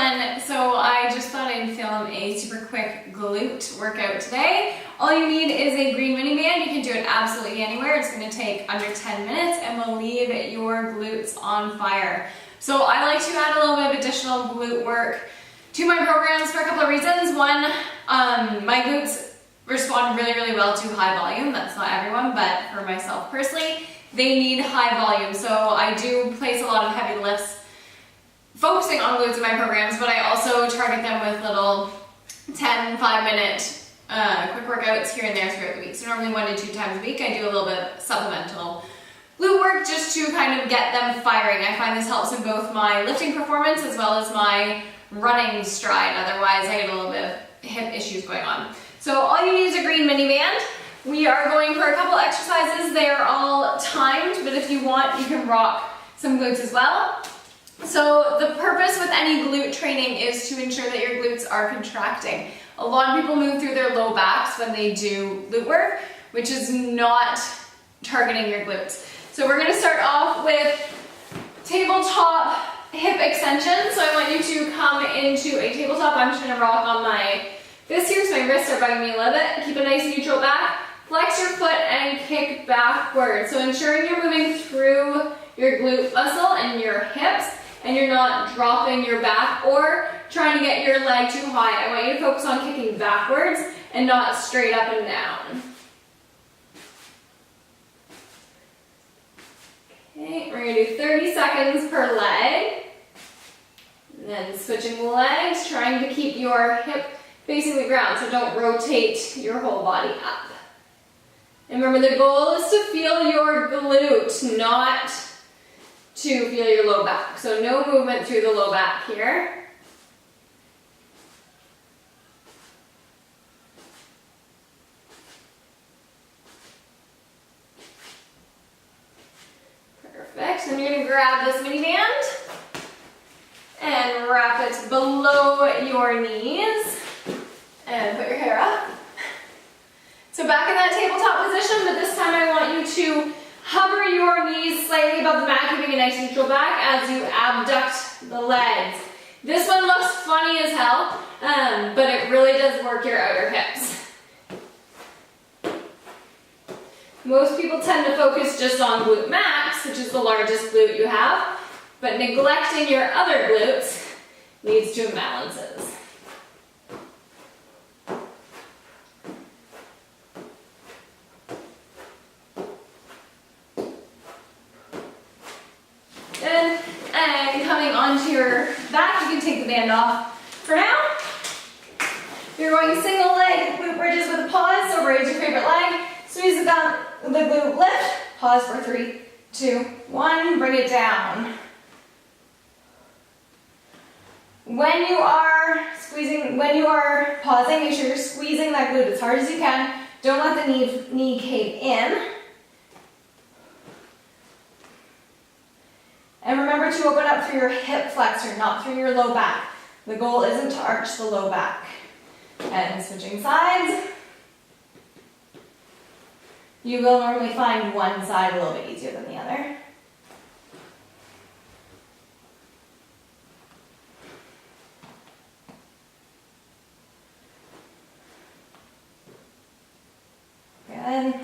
everyone. So I just thought I'd film a super quick glute workout today. All you need is a green mini band. You can do it absolutely anywhere. It's going to take under 10 minutes and will leave your glutes on fire. So I like to add a little bit of additional glute work to my programs for a couple of reasons. One, my glutes respond really well to high volume. That's not everyone, but for myself personally, they need high volume. So I do place a lot of heavy lifts focusing on glutes in my programs, but I also target them with little 10, 5-minute quick workouts here and there throughout the week. So normally 1 to 2 times a week, I do a little bit of supplemental glute work just to kind of get them firing. I find this helps in both my lifting performance as well as my running stride. Otherwise, I get a little bit of hip issues going on. So all you need is a green mini band. We are going for a couple exercises. They are all timed, but if you want, you can rock some glutes as well. So the purpose with any glute training is to ensure that your glutes are contracting. A lot of people move through their low backs when they do glute work, which is not targeting your glutes. So we're going to start off with tabletop hip extension. So I want you to come into a tabletop. I'm just going to rock on my fists here, so my wrists are bugging me a little bit. Keep a nice neutral back. Flex your foot and kick backwards. So ensuring you're moving through your glute muscle and your hips, and you're not dropping your back or trying to get your leg too high. I want you to focus on kicking backwards and not straight up and down. Okay, we're gonna do 30 seconds per leg. And then switching legs, trying to keep your hip facing the ground, so don't rotate your whole body up. And remember, the goal is to feel your glute, not to feel your low back. So no movement through the low back here. Perfect. Then you're going to grab this mini band and wrap it below your knees and put your hair up. So back in that tabletop position, but this time I want you to hover your knees slightly above the mat, keeping a nice neutral back as you abduct the legs. This one looks funny as hell, but it really does work your outer hips. Most people tend to focus just on glute max, which is the largest glute you have, but neglecting your other glutes leads to imbalances. And coming onto your back, you can take the band off for now. You're going single leg glute bridges with a pause, so raise your favorite leg, squeeze the glute lift, pause for 3, 2, 1, bring it down. When you are pausing, make sure you're squeezing that glute as hard as you can. Don't let the knee cave in. And remember to open up through your hip flexor, not through your low back. The goal isn't to arch the low back. And switching sides. You will normally find one side a little bit easier than the other. Good.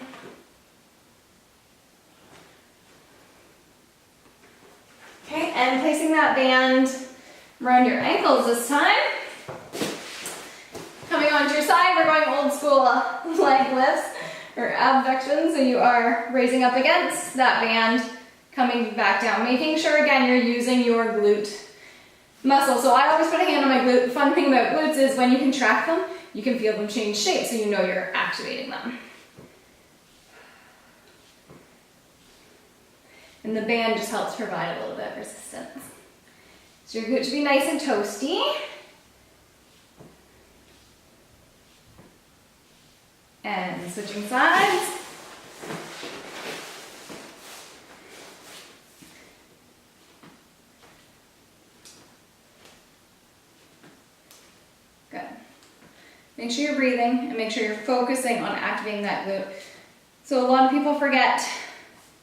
Okay, and placing that band around your ankles this time. Coming onto your side, we're going old school leg lifts or abductions. So you are raising up against that band, coming back down. Making sure, again, you're using your glute muscle. So I always put a hand on my glute. The fun thing about glutes is when you contract them, you can feel them change shape, so you know you're activating them. And the band just helps provide a little bit of resistance. So your glute should be nice and toasty. And switching sides. Good. Make sure you're breathing and make sure you're focusing on activating that glute. So a lot of people forget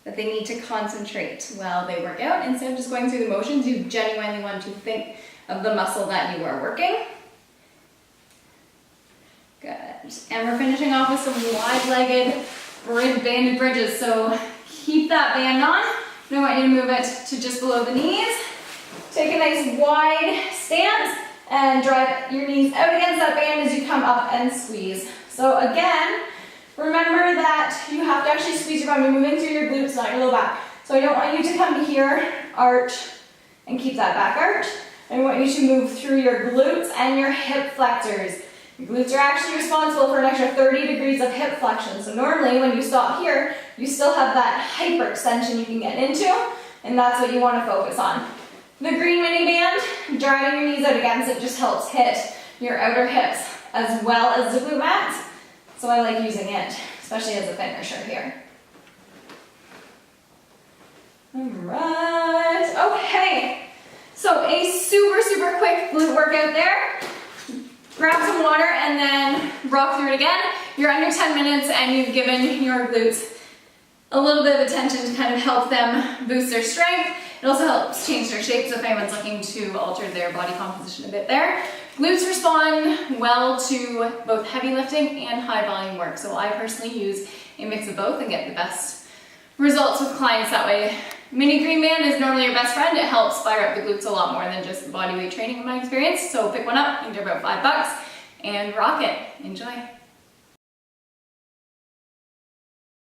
that they need to concentrate while they work out. Instead of just going through the motions, you genuinely want to think of the muscle that you are working. Good. And we're finishing off with some wide-legged banded bridges. So keep that band on. And I want you to move it to just below the knees. Take a nice wide stance and drive your knees out against that band as you come up and squeeze. So again, remember that you have to actually squeeze your bum. You're moving through your glutes, not your low back. So I don't want you to come to here, arch, and keep that back arch. I want you to move through your glutes and your hip flexors. Your glutes are actually responsible for an extra 30 degrees of hip flexion. So normally when you stop here, you still have that hyperextension you can get into, and that's what you want to focus on. The green mini band, driving your knees out against it just helps hit your outer hips as well as the glute mats. So I like using it, especially as a finisher here. All right, okay. So a super quick glute workout there. Grab some water and then rock through it again. You're under 10 minutes and you've given your glutes a little bit of attention to kind of help them boost their strength. It also helps change their shape, so if anyone's looking to alter their body composition a bit there. Glutes respond well to both heavy lifting and high volume work, so I personally use a mix of both and get the best results with clients that way. Mini green band is normally your best friend. It helps fire up the glutes a lot more than just the body weight training in my experience, so pick one up, they're about $5 and rock it. Enjoy.